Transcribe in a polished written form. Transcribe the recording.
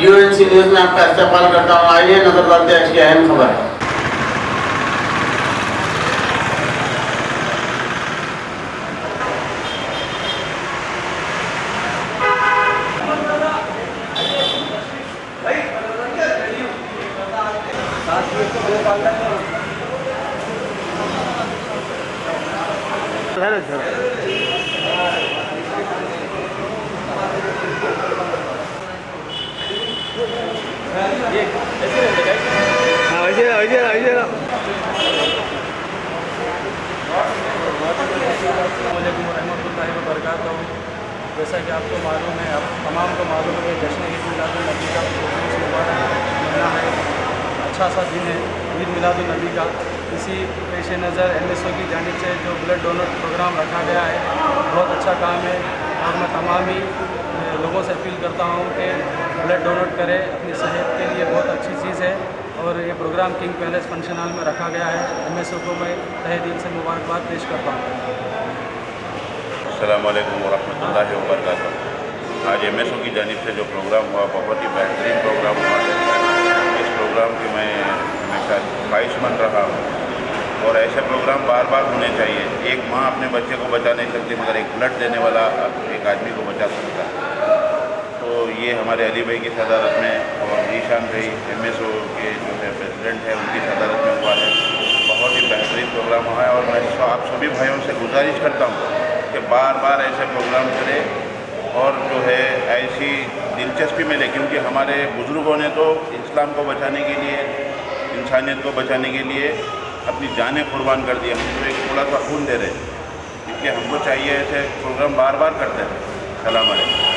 UNC news में आपका इस्तेमाल करता हूँ। आइए नजर डालते हैं आज की अहम खबर। जैसा कि आपको मालूम है, आप तमाम को मालूम है कि जश्न ईद मिलादुन्नबी का महीना है, अच्छा सा दिन है ईद मिलादुन्नबी का। इसी पेश नज़र MSO की जानिब से जो ब्लड डोनर प्रोग्राम रखा गया है, बहुत अच्छा काम है और मैं तमाम ही लोगों से अपील करता हूँ कि ब्लड डोनेट करें, अपनी सेहत के लिए बहुत अच्छी चीज़ है। और ये program King Palace function hall में रखा गया है। MSO को मैं तहे दिल से मुबारकबाद पेश करता हूँ। अस्सलामु अलैकुम वरहमतुल्लाहि वबरकातुहू। आज MSO की जानिब से जो प्रोग्राम हुआ, बहुत ही बेहतरीन प्रोग्राम हुआ है। इस प्रोग्राम की मैं हमेशा ख्वाहिशमंद रहा हूँ और ऐसे प्रोग्राम बार बार होने चाहिए। एक माँ अपने बच्चे को बचा नहीं सकती, मगर एक ब्लड देने वाला एक आदमी को बचा सकता है। तो ये हमारे अली भाई की सदारत में और ईशान भाई MSO के जो है प्रेसिडेंट है, उनकी सदारत में हुआ है। बहुत ही बेहतरीन प्रोग्राम हुआ है और मैं आप सभी भाइयों से गुजारिश करता हूँ कि बार बार ऐसे प्रोग्राम करें और जो है ऐसी दिलचस्पी मिले, क्योंकि हमारे बुज़ुर्गों ने तो इस्लाम को बचाने के लिए, इंसानियत को बचाने के लिए अपनी जानें कुर्बान कर दी। हम तो एक थोड़ा सा खून दे रहे हैं, इसलिए हमको चाहिए ऐसे प्रोग्राम बार बार करते हैं। सलाम अलैकुम।